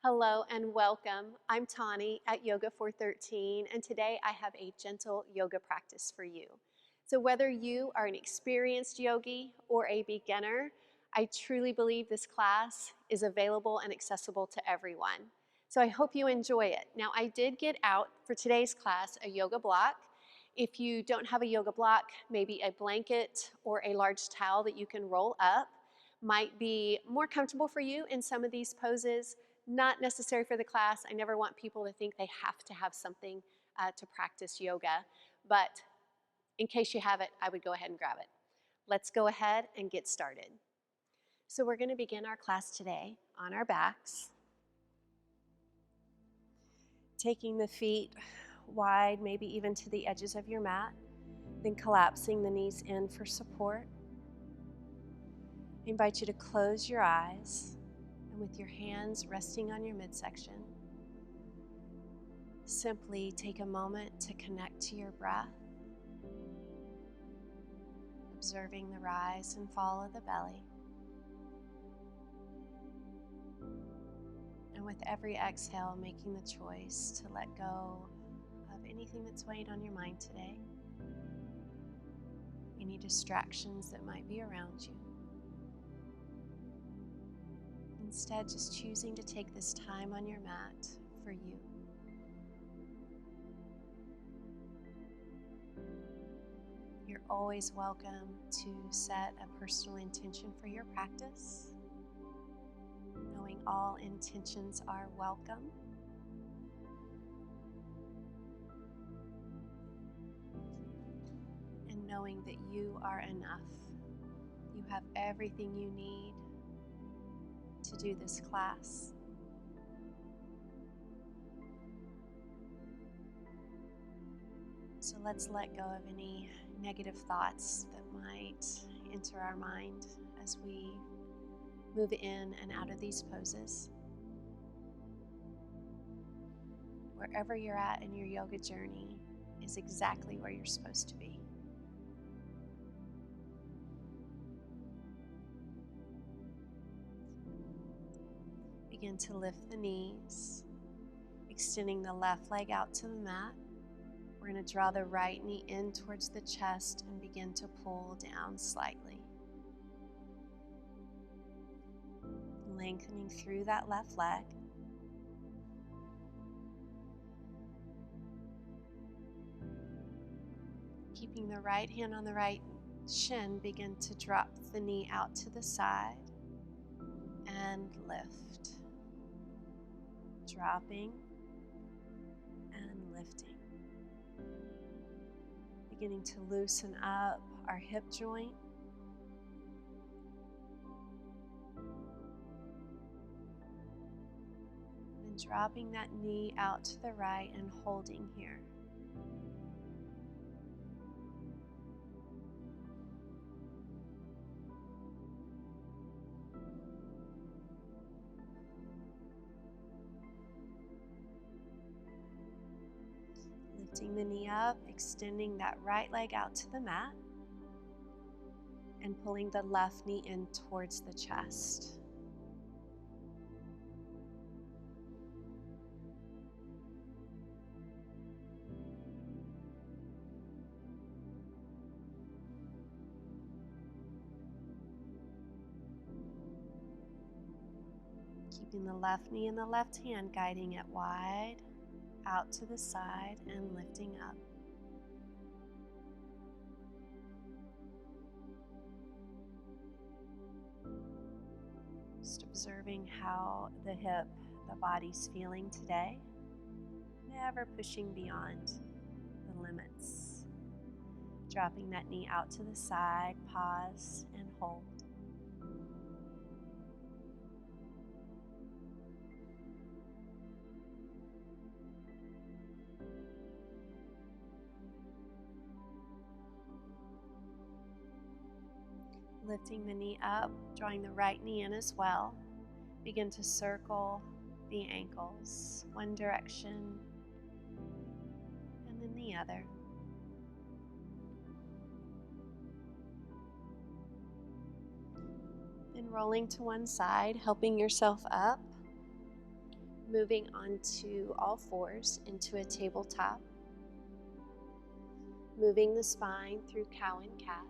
Hello and welcome. I'm Tauni at Yoga 413, and today I have a gentle yoga practice for you. So whether you are an experienced yogi or a beginner, I truly believe this class is available and accessible to everyone. So I hope you enjoy it. Now, I did get out for today's class a yoga block. If you don't have a yoga block, maybe a blanket or a large towel that you can roll up might be more comfortable for you in some of these poses. Not necessary for the class. I never want people to think they have to have something to practice yoga, but in case you have it, I would go ahead and grab it. Let's go ahead and get started. So we're going to begin our class today on our backs, taking the feet wide, maybe even to the edges of your mat, then collapsing the knees in for support. I invite you to close your eyes. With your hands resting on your midsection, simply take a moment to connect to your breath, observing the rise and fall of the belly. And with every exhale, making the choice to let go of anything that's weighing on your mind today, any distractions that might be around you. Instead, just choosing to take this time on your mat for you. You're always welcome to set a personal intention for your practice, knowing all intentions are welcome. And knowing that you are enough. You have everything you need to do this class. So let's let go of any negative thoughts that might enter our mind as we move in and out of these poses. Wherever you're at in your yoga journey is exactly where you're supposed to be. Begin to lift the knees, extending the left leg out to the mat. We're going to draw the right knee in towards the chest and begin to pull down slightly. Lengthening through that left leg. Keeping the right hand on the right shin, begin to drop the knee out to the side and lift. Dropping and lifting. Beginning to loosen up our hip joint. And dropping that knee out to the right and holding here. Lifting the knee up, extending that right leg out to the mat, and pulling the left knee in towards the chest. Keeping the left knee in the left hand, guiding it wide, out to the side and lifting up. Just observing how the hip, the body's feeling today. Never pushing beyond the limits. Dropping that knee out to the side, pause and hold. Lifting the knee up, drawing the right knee in as well. Begin to circle the ankles, one direction and then the other. Then rolling to one side, helping yourself up. Moving onto all fours into a tabletop. Moving the spine through cow and cat.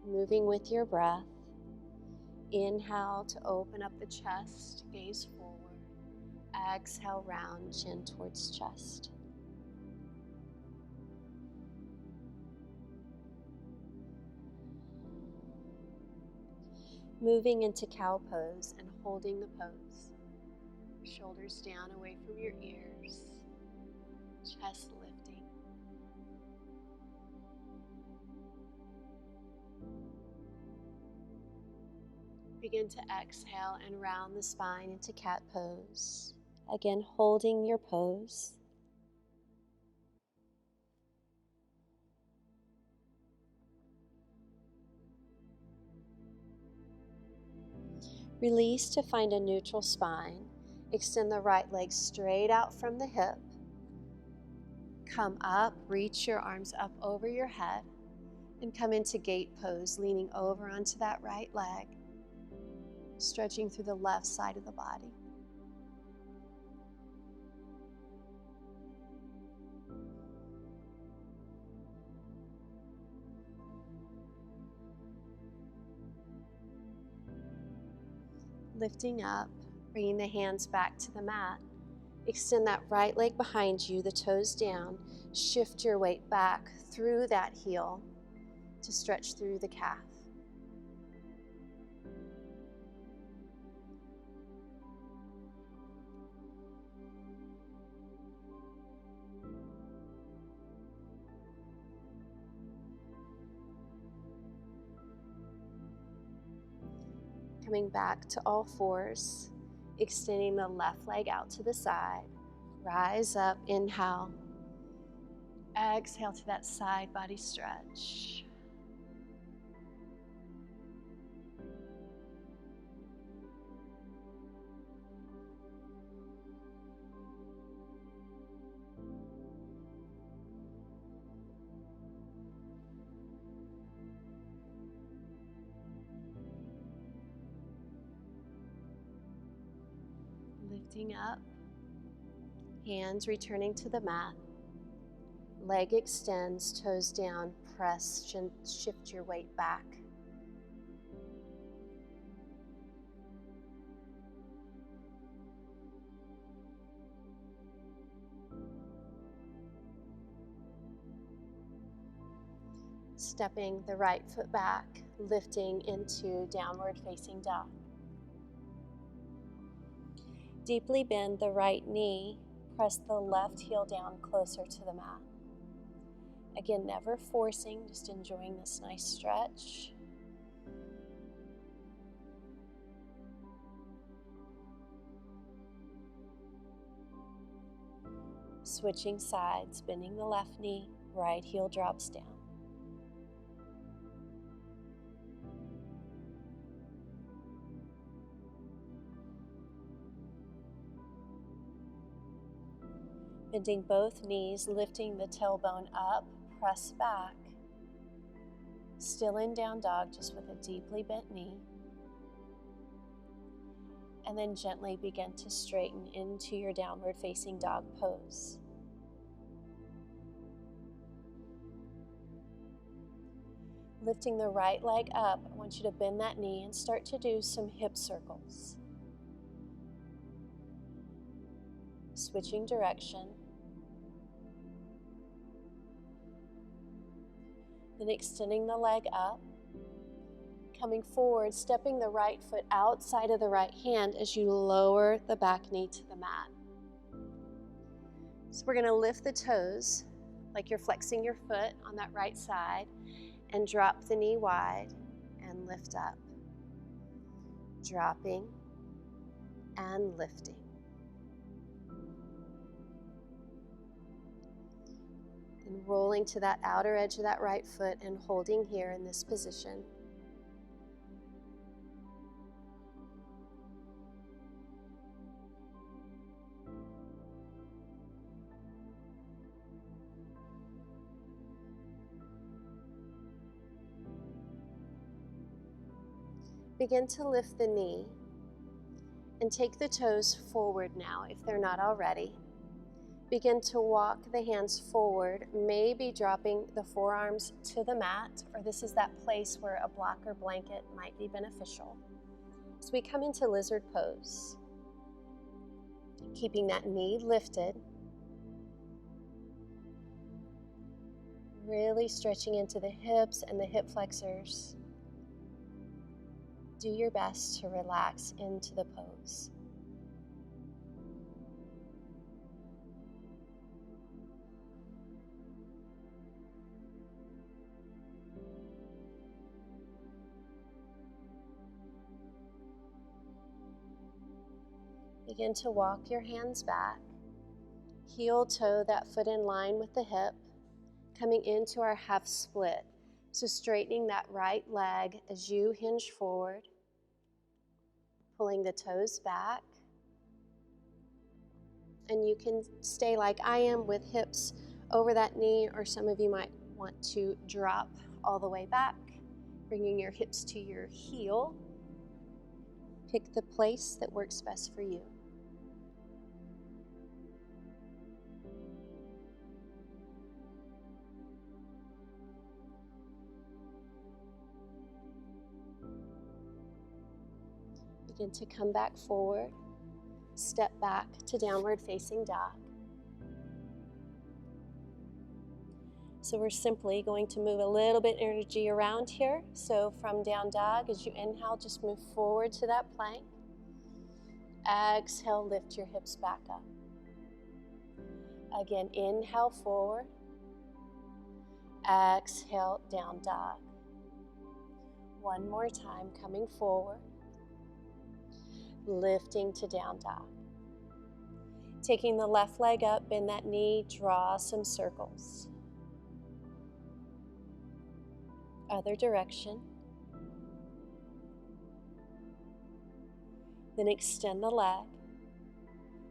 Moving with your breath. Inhale to open up the chest, gaze forward. Exhale, round chin towards chest. Moving into cow pose and holding the pose. Shoulders down away from your ears. Chest lifting. Begin to exhale and round the spine into cat pose. Again, holding your pose. Release to find a neutral spine. Extend the right leg straight out from the hip. Come up, reach your arms up over your head, and come into gate pose, leaning over onto that right leg, stretching through the left side of the body. Lifting up, bringing the hands back to the mat. Extend that right leg behind you, the toes down. Shift your weight back through that heel to stretch through the calf. Coming back to all fours, extending the left leg out to the side. Rise up, inhale. Exhale to that side body stretch. Lifting up, hands returning to the mat. Leg extends, toes down, press, shift your weight back. Stepping the right foot back, lifting into downward facing dog. Deeply bend the right knee, press the left heel down closer to the mat. Again, never forcing, just enjoying this nice stretch. Switching sides, bending the left knee, right heel drops down. Bending both knees, lifting the tailbone up, press back. Still in down dog, just with a deeply bent knee. And then gently begin to straighten into your downward facing dog pose. Lifting the right leg up, I want you to bend that knee and start to do some hip circles. Switching direction. Then extending the leg up. Coming forward, stepping the right foot outside of the right hand as you lower the back knee to the mat. So we're going to lift the toes like you're flexing your foot on that right side and drop the knee wide and lift up. Dropping and lifting. Then rolling to that outer edge of that right foot and holding here in this position. Begin to lift the knee And take the toes forward now if they're not already. Begin to walk the hands forward, maybe dropping the forearms to the mat, or this is that place where a block or blanket might be beneficial. So we come into lizard pose, keeping that knee lifted, really stretching into the hips and the hip flexors. Do your best to relax into the pose. Begin to walk your hands back. Heel toe that foot in line with the hip, coming into our half split. So straightening that right leg as you hinge forward, pulling the toes back. And you can stay like I am with hips over that knee, or some of you might want to drop all the way back, bringing your hips to your heel. Pick the place that works best for you. Begin to come back forward, step back to downward facing dog. So we're simply going to move a little bit energy around here. So from down dog, as you inhale, just move forward to that plank. Exhale, lift your hips back up. Again, inhale forward. Exhale, down dog. One more time, coming forward. Lifting to down dog. Taking the left leg up, bend that knee, draw some circles. Other direction. Then extend the leg.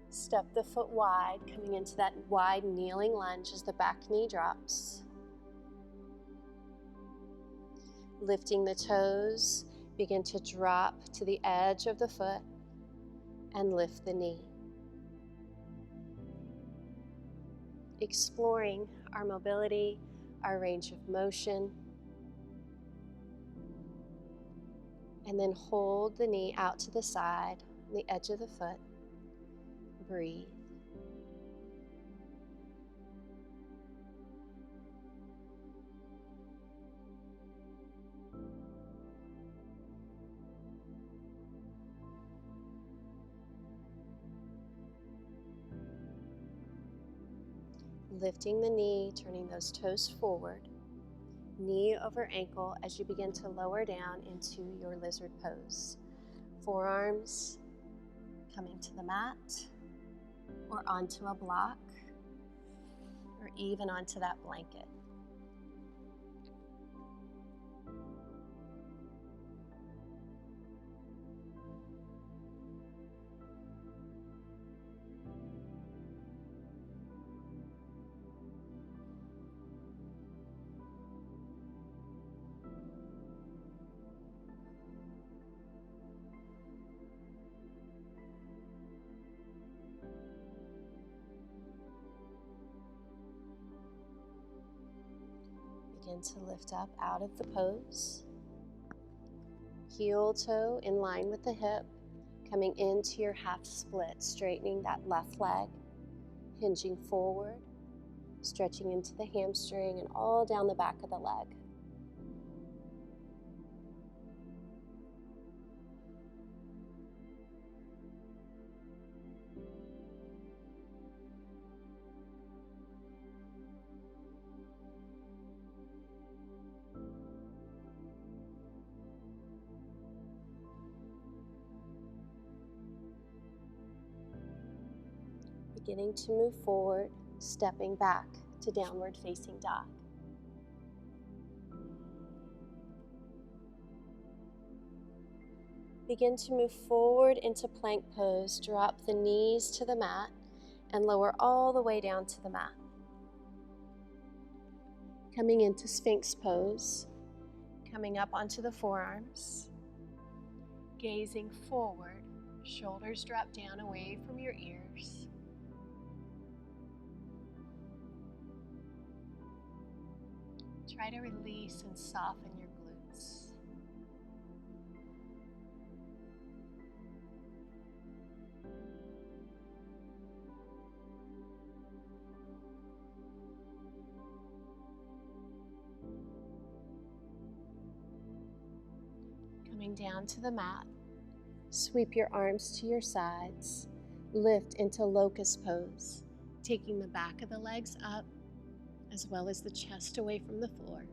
Step the foot wide, coming into that wide kneeling lunge as the back knee drops. Lifting the toes, begin to drop to the edge of the foot and lift the knee. Exploring our mobility, our range of motion. And then hold the knee out to the side, on the edge of the foot. Breathe. Lifting the knee, turning those toes forward. Knee over ankle as you begin to lower down into your lizard pose. Forearms coming to the mat or onto a block or even onto that blanket. Begin to lift up out of the pose. Heel toe in line with the hip, coming into your half split, straightening that left leg, hinging forward, stretching into the hamstring and all down the back of the leg. Beginning to move forward, stepping back to downward facing dog. Begin to move forward into plank pose. Drop the knees to the mat and lower all the way down to the mat. Coming into Sphinx pose, coming up onto the forearms, gazing forward, Shoulders drop down away from your ears. Try to release and soften your glutes. Coming down to the mat, sweep your arms to your sides, lift into locust pose, taking the back of the legs up as well as the chest away from the floor.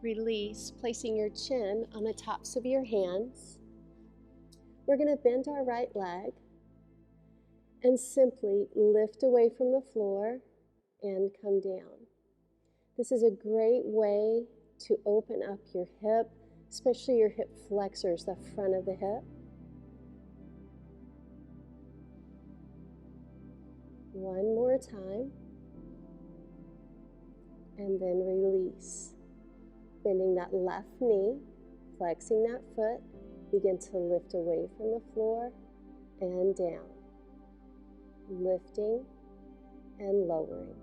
Release, placing your chin on the tops of your hands. We're going to bend our right leg and simply lift away from the floor and come down. This is a great way to open up your hip, especially your hip flexors, the front of the hip. One more time, and then release. Bending that left knee, flexing that foot, begin to lift away from the floor and down. Lifting and lowering.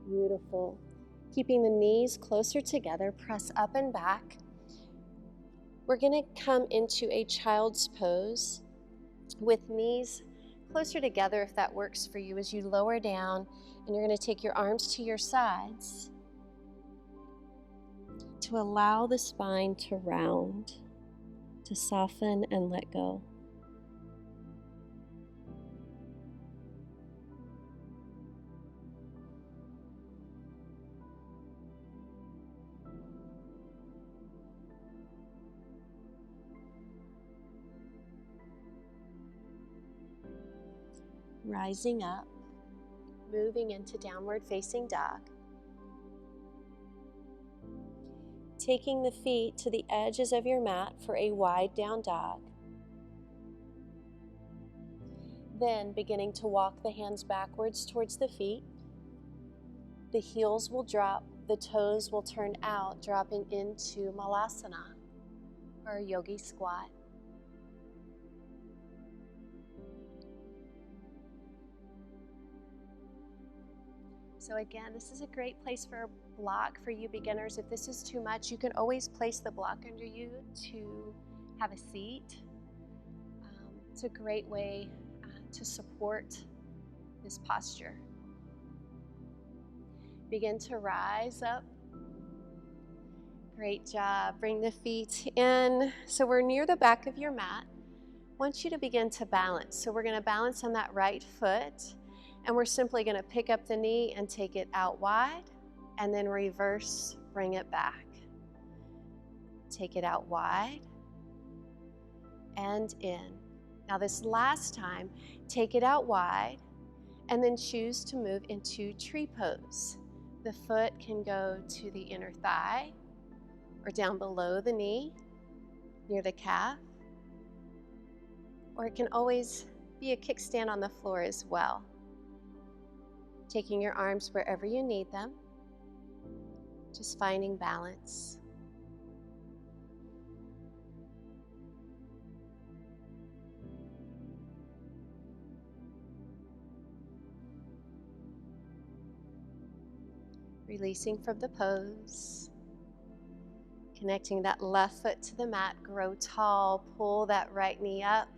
Beautiful. Keeping the knees closer together, press up and back. We're going to come into a child's pose with knees closer together if that works for you as you lower down, and you're going to take your arms to your sides to allow the spine to round, to soften and let go. Rising up, moving into downward facing dog. Taking the feet to the edges of your mat for a wide down dog. Then beginning to walk the hands backwards towards the feet. The heels will drop, the toes will turn out, dropping into malasana, or a yogi squat. So again, this is a great place for a block for you beginners. If this is too much, you can always place the block under you to have a seat. It's a great way to support this posture. Begin to rise up. Great job. Bring the feet in. So we're near the back of your mat. I want you to begin to balance. So we're going to balance on that right foot. And we're simply going to pick up the knee and take it out wide, and then reverse, bring it back. Take it out wide and in. Now this last time, take it out wide, and then choose to move into tree pose. The foot can go to the inner thigh, or down below the knee, near the calf, or it can always be a kickstand on the floor as well. Taking your arms wherever you need them, just finding balance. Releasing from the pose. Connecting that left foot to the mat, grow tall, pull that right knee up,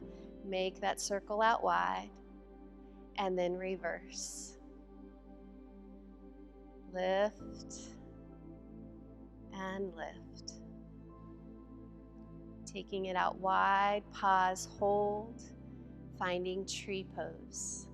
make that circle out wide, and then reverse. Lift and lift. Taking it out wide, pause, hold, finding tree pose.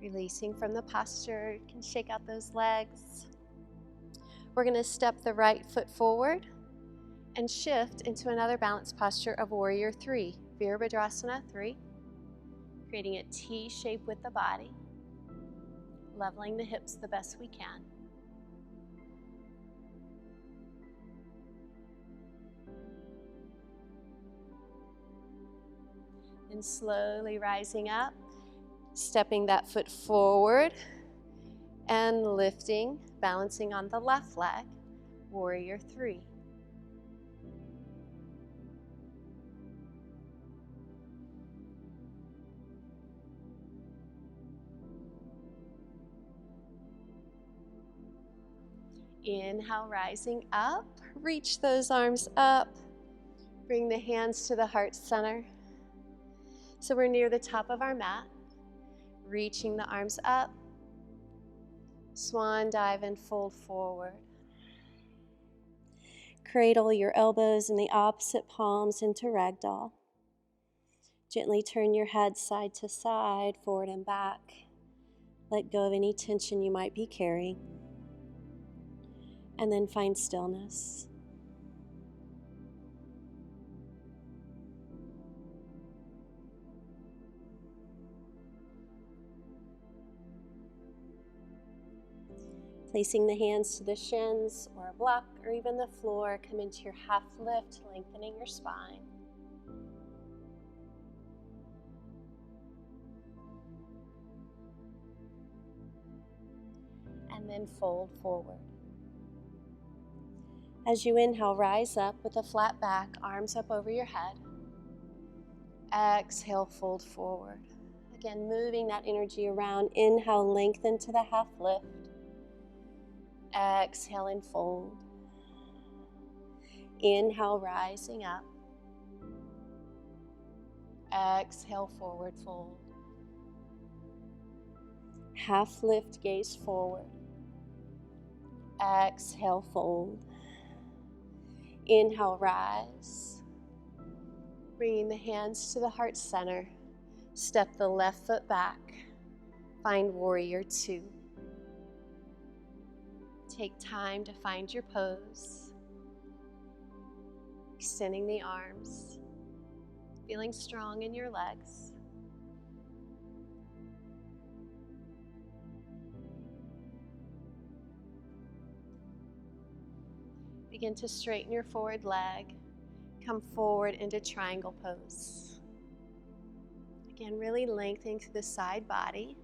Releasing from the posture, you can shake out those legs. We're going to step the right foot forward and shift into another balanced posture of Warrior 3, Virabhadrasana 3, creating a T shape with the body, leveling the hips the best we can. And slowly rising up, stepping that foot forward and lifting, balancing on the left leg, Warrior 3. Inhale, rising up, reach those arms up, bring the hands to the heart center. So we're near the top of our mat, reaching the arms up, swan dive and fold forward. Cradle your elbows in the opposite palms into ragdoll. Gently turn your head side to side, forward and back. Let go of any tension you might be carrying. And then find stillness. Placing the hands to the shins or a block or even the floor, come into your half lift, lengthening your spine. And then fold forward. As you inhale, rise up with a flat back, arms up over your head. Exhale, fold forward. Again, moving that energy around. Inhale, lengthen to the half lift. Exhale and fold. Inhale, rising up. Exhale, forward fold. Half lift, gaze forward. Exhale, fold. Inhale, rise. Bringing the hands to the heart center. Step the left foot back. Find Warrior 2. Take time to find your pose. Extending the arms. Feeling strong in your legs. Begin to straighten your forward leg. Come forward into triangle pose. Again, really lengthening through the side body.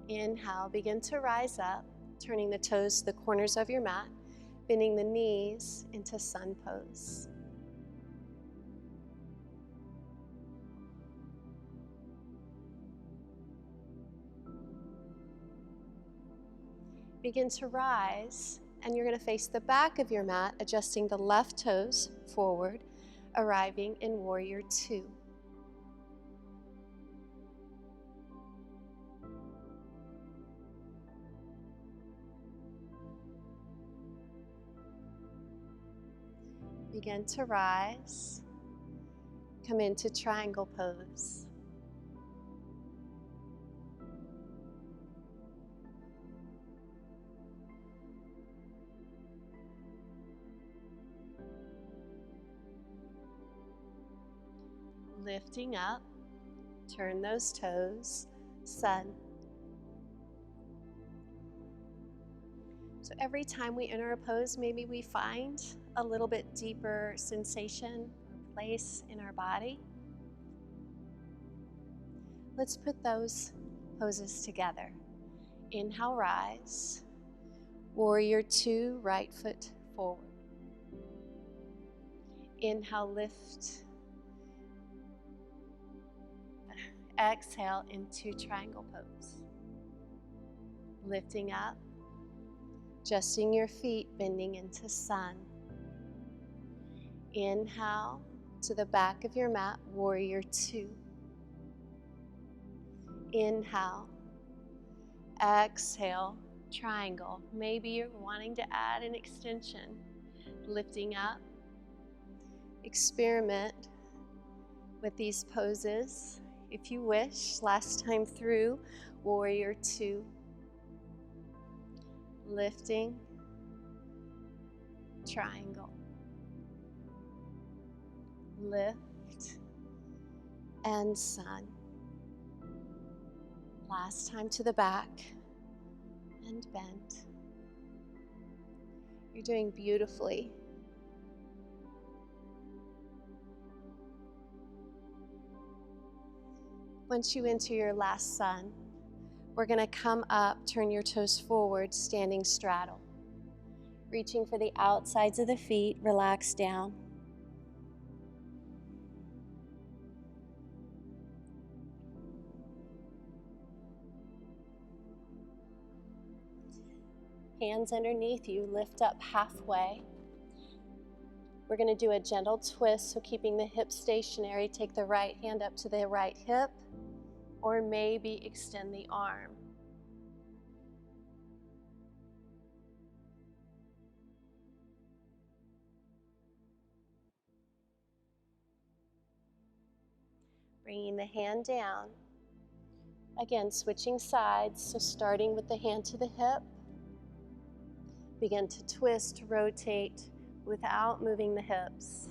Inhale, begin to rise up, turning the toes to the corners of your mat, bending the knees into sun pose. Begin to rise, and you're going to face the back of your mat, adjusting the left toes forward, arriving in Warrior 2. Begin to rise, come into triangle pose. Lifting up, turn those toes, sun. So every time we enter a pose, maybe we find a little bit deeper sensation or place in our body. Let's put those poses together. Inhale, rise. Warrior 2, right foot forward. Inhale, lift. Exhale into triangle pose. Lifting up, adjusting your feet, bending into sun. Inhale to the back of your mat, Warrior 2. Inhale, exhale, triangle. Maybe you're wanting to add an extension. lifting up. Experiment with these poses if you wish. Last time through, warrior two. Lifting, triangle. Lift and sun. Last time to the back and bend. You're doing beautifully. Once you enter your last sun, we're going to come up, turn your toes forward, standing straddle. Reaching for the outsides of the feet, relax down. Hands underneath you, lift up halfway. We're going to do a gentle twist, so keeping the hips stationary, take the right hand up to the right hip, or maybe extend the arm. Bringing the hand down. Again, switching sides, so starting with the hand to the hip. Begin to twist, rotate without moving the hips.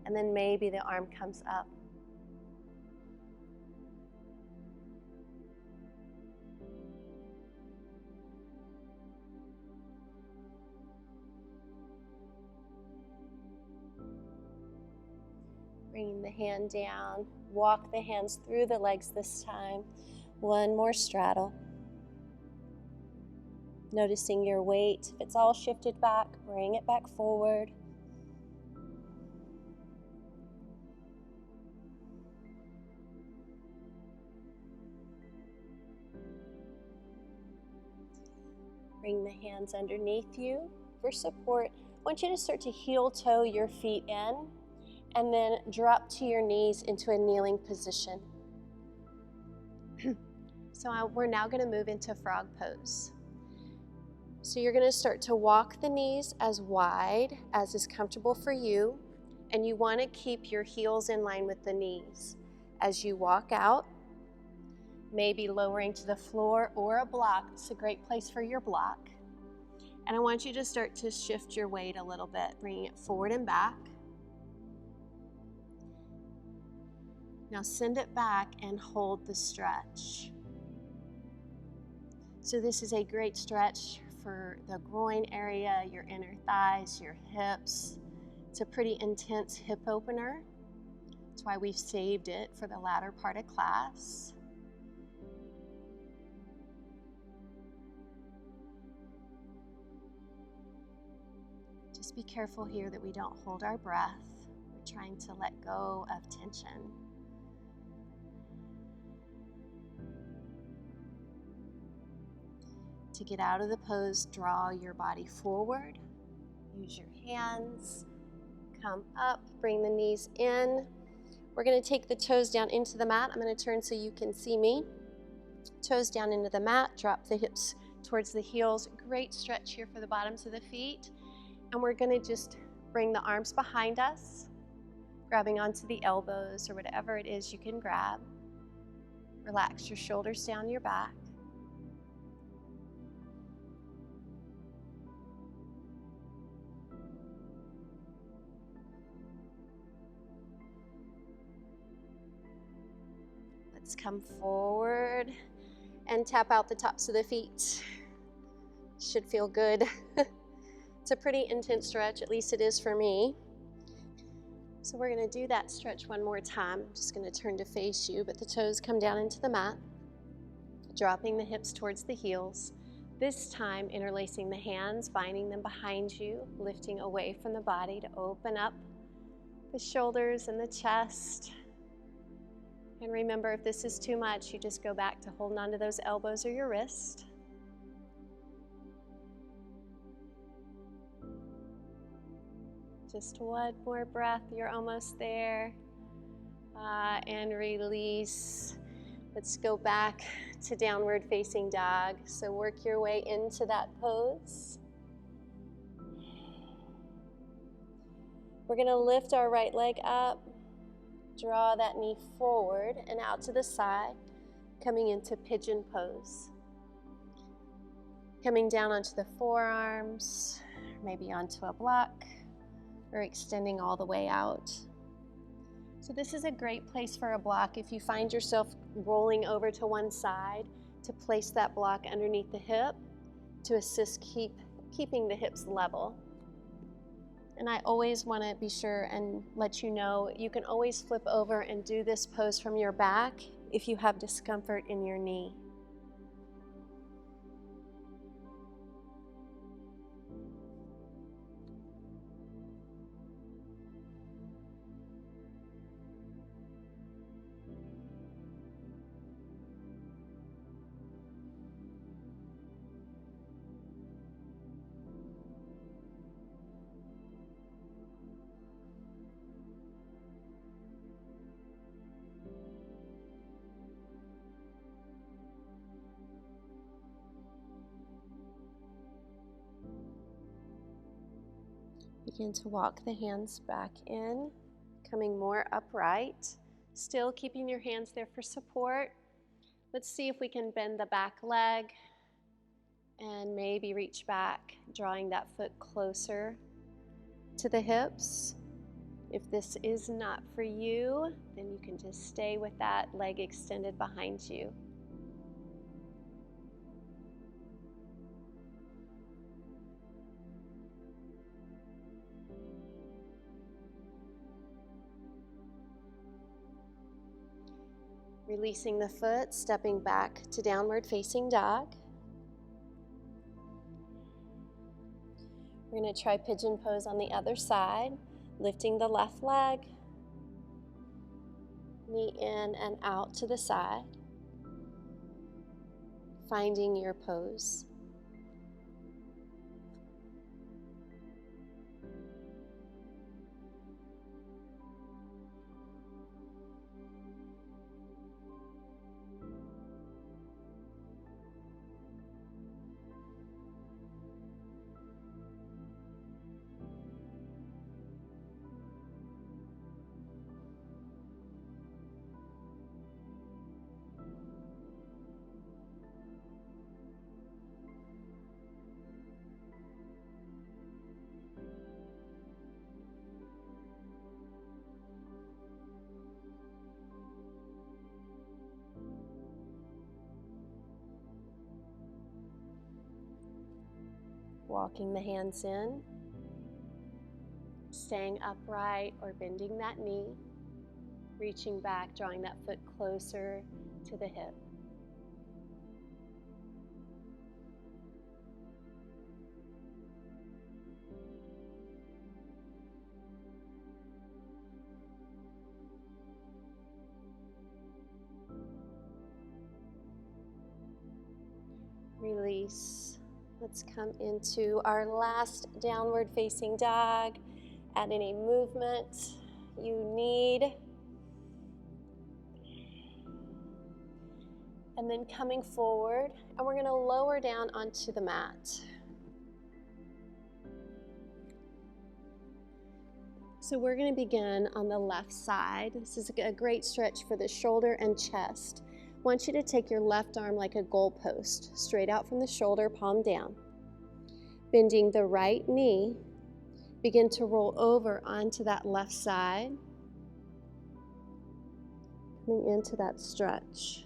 And then maybe the arm comes up. Bringing the hand down, walk the hands through the legs this time. One more straddle. Noticing your weight. If it's all shifted back, bring it back forward. Bring the hands underneath you for support. I want you to start to heel toe your feet in and then drop to your knees into a kneeling position. So we're now going to move into frog pose. So you're going to start to walk the knees as wide as is comfortable for you, and you want to keep your heels in line with the knees. As you walk out, maybe lowering to the floor or a block. It's a great place for your block. And I want you to start to shift your weight a little bit, bringing it forward and back. Now send it back and hold the stretch. So this is a great stretch for the groin area, your inner thighs, your hips. It's a pretty intense hip opener. That's why we've saved it for the latter part of class. Just be careful here that we don't hold our breath. We're trying to let go of tension. To get out of the pose, draw your body forward. Use your hands. Come up, bring the knees in. We're going to take the toes down into the mat. I'm going to turn so you can see me. Toes down into the mat, drop the hips towards the heels. Great stretch here for the bottoms of the feet. And we're going to just bring the arms behind us, grabbing onto the elbows or whatever it is you can grab. Relax your shoulders down your back. Let's come forward and tap out the tops of the feet. Should feel good. It's a pretty intense stretch, at least it is for me. So we're going to do that stretch one more time. I'm just going to turn to face you, but the toes come down into the mat, dropping the hips towards the heels. This time, interlacing the hands, binding them behind you, lifting away from the body to open up the shoulders and the chest. And remember, if this is too much, you just go back to holding onto those elbows or your wrist. Just one more breath, you're almost there. And release. Let's go back to downward facing dog. So work your way into that pose. We're going to lift our right leg up, draw that knee forward and out to the side, coming into pigeon pose. Coming down onto the forearms, maybe onto a block, or extending all the way out. So this is a great place for a block if you find yourself rolling over to one side, to place that block underneath the hip to assist keeping the hips level. And I always want to be sure and let you know you can always flip over and do this pose from your back if you have discomfort in your knee. Begin to walk the hands back in, coming more upright, still keeping your hands there for support. Let's see if we can bend the back leg and maybe reach back, drawing that foot closer to the hips. If this is not for you, then you can just stay with that leg extended behind you. Releasing the foot, stepping back to downward facing dog. We're going to try pigeon pose on the other side, lifting the left leg, knee in and out to the side, finding your pose. Walking the hands in, staying upright or bending that knee, reaching back, drawing that foot closer to the hip. Release. Let's come into our last downward facing dog. Add any movement you need. And then coming forward, and we're going to lower down onto the mat. So we're going to begin on the left side. This is a great stretch for the shoulder and chest. I want you to take your left arm like a goalpost, straight out from the shoulder, palm down. Bending the right knee, begin to roll over onto that left side, coming into that stretch.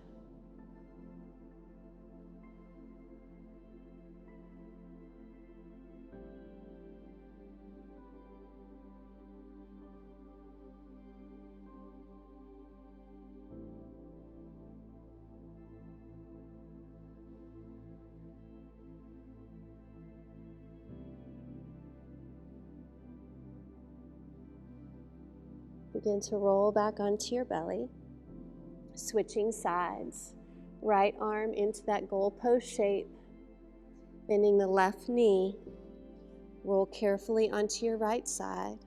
Begin to roll back onto your belly, switching sides. Right arm into that goalpost shape, bending the left knee. Roll carefully onto your right side.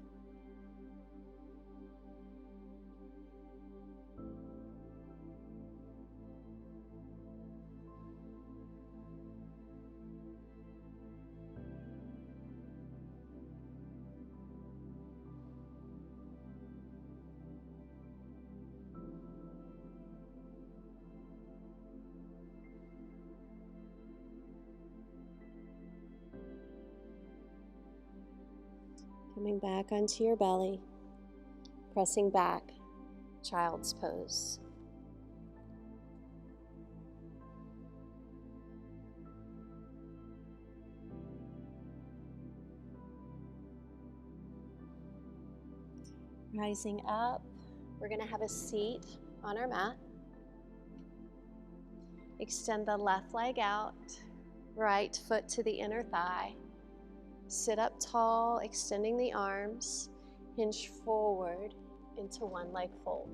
Coming back onto your belly, pressing back, child's pose. Rising up, we're going to have a seat on our mat. Extend the left leg out, right foot to the inner thigh. Sit up tall, extending the arms. Hinge forward into one leg fold.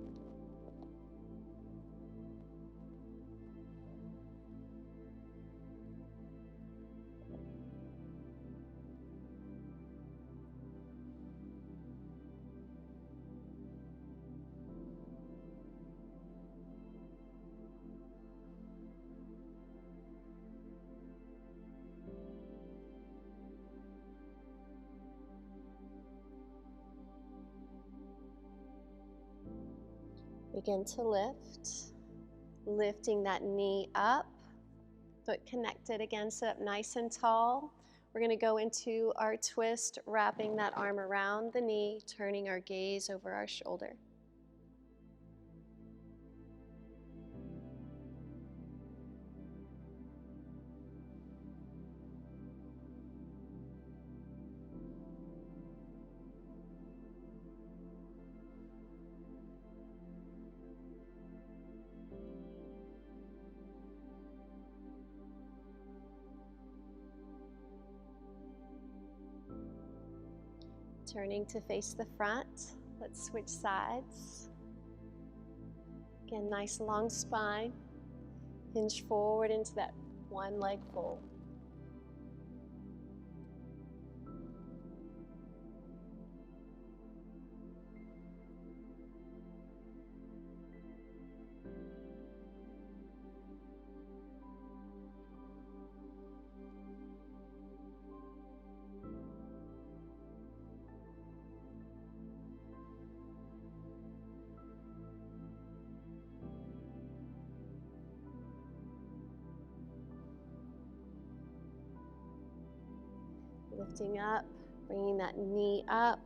Begin to lift, lifting that knee up, foot connected again, sit up nice and tall. We're going to go into our twist, wrapping that arm around the knee, turning our gaze over our shoulder. Turning to face the front, let's switch sides. Again, nice long spine. Hinge forward into that one leg fold. Lifting up, bringing that knee up.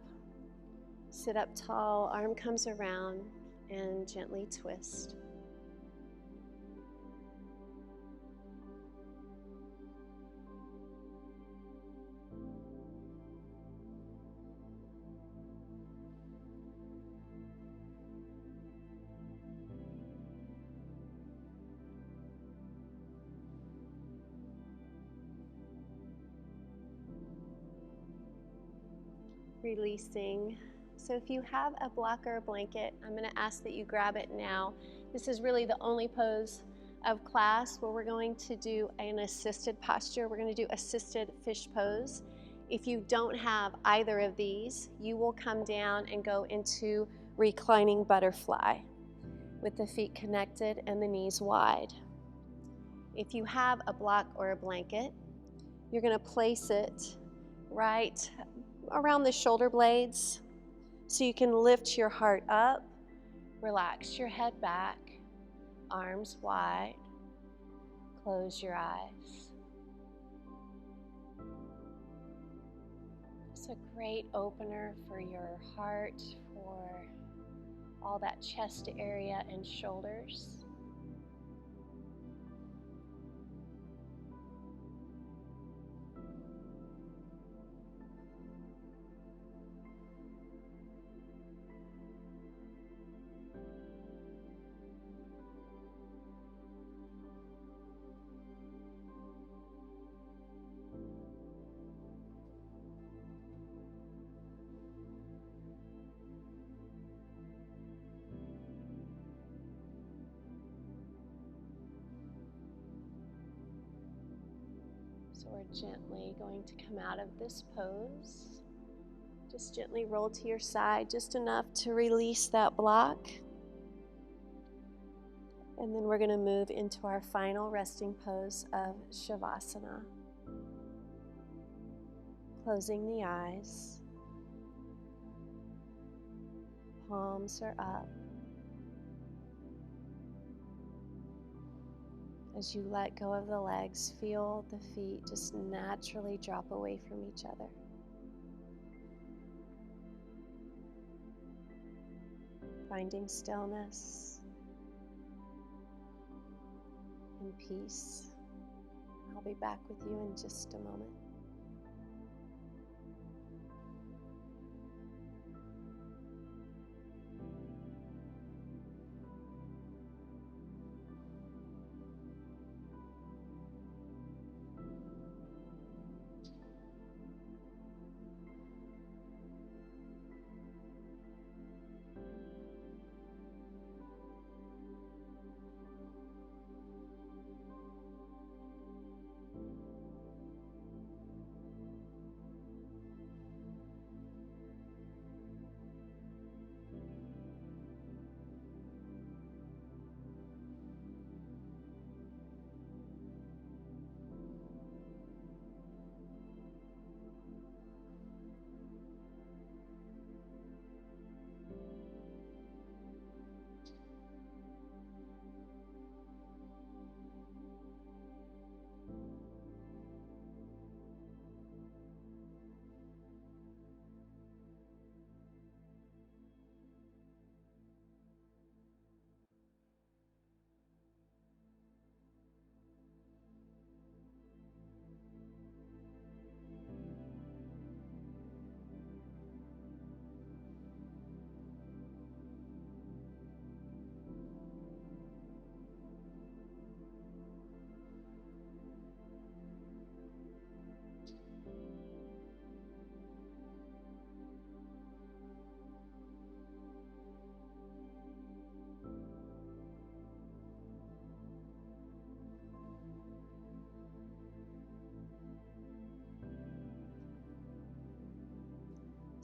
Sit up tall, arm comes around, and gently twist. Releasing. So if you have a blocker or blanket, I'm going to ask that you grab it now. This is really the only pose of class where we're going to do an assisted posture. We're going to do assisted fish pose. If you don't have either of these, you will come down and go into reclining butterfly with the feet connected and the knees wide. If you have a block or a blanket, you're going to place it right around the shoulder blades so you can lift your heart up, relax your head back, arms wide, close your eyes. It's a great opener for your heart, for all that chest area and shoulders. So we're gently going to come out of this pose. Just gently roll to your side, just enough to release that block. And then we're going to move into our final resting pose of Savasana. Closing the eyes. Palms are up. As you let go of the legs, feel the feet just naturally drop away from each other. finding stillness and peace. I'll be back with you in just a moment.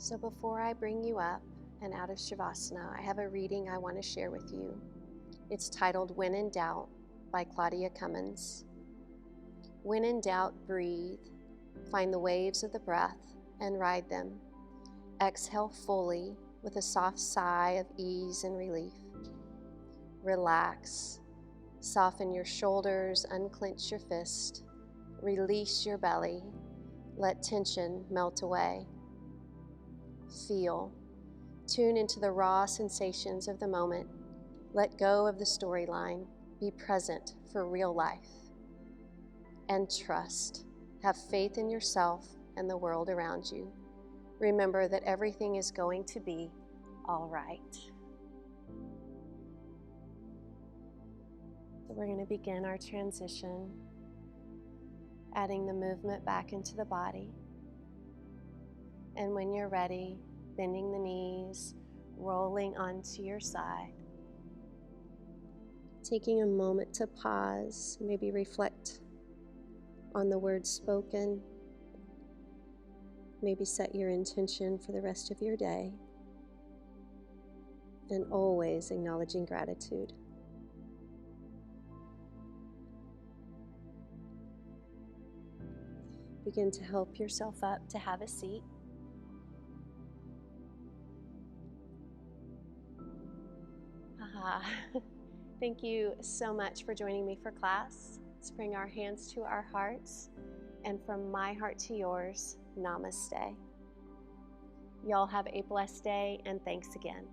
So before I bring you up and out of Savasana, I have a reading I want to share with you. It's titled When in Doubt by Claudia Cummins. When in doubt, breathe. Find the waves of the breath and ride them. Exhale fully with a soft sigh of ease and relief. Relax. Soften your shoulders, unclench your fist. Release your belly. Let tension melt away. Feel. Tune into the raw sensations of the moment. Let go of the storyline. Be present for real life. And trust. Have faith in yourself and the world around you. Remember that everything is going to be all right. So we're going to begin our transition, adding the movement back into the body. And when you're ready, bending the knees, rolling onto your side. Taking a moment to pause, maybe reflect on the words spoken. Maybe set your intention for the rest of your day. And always acknowledging gratitude. Begin to help yourself up to have a seat. Thank you so much for joining me for class. Let's bring our hands to our hearts. And from my heart to yours, namaste. Y'all have a blessed day, and thanks again.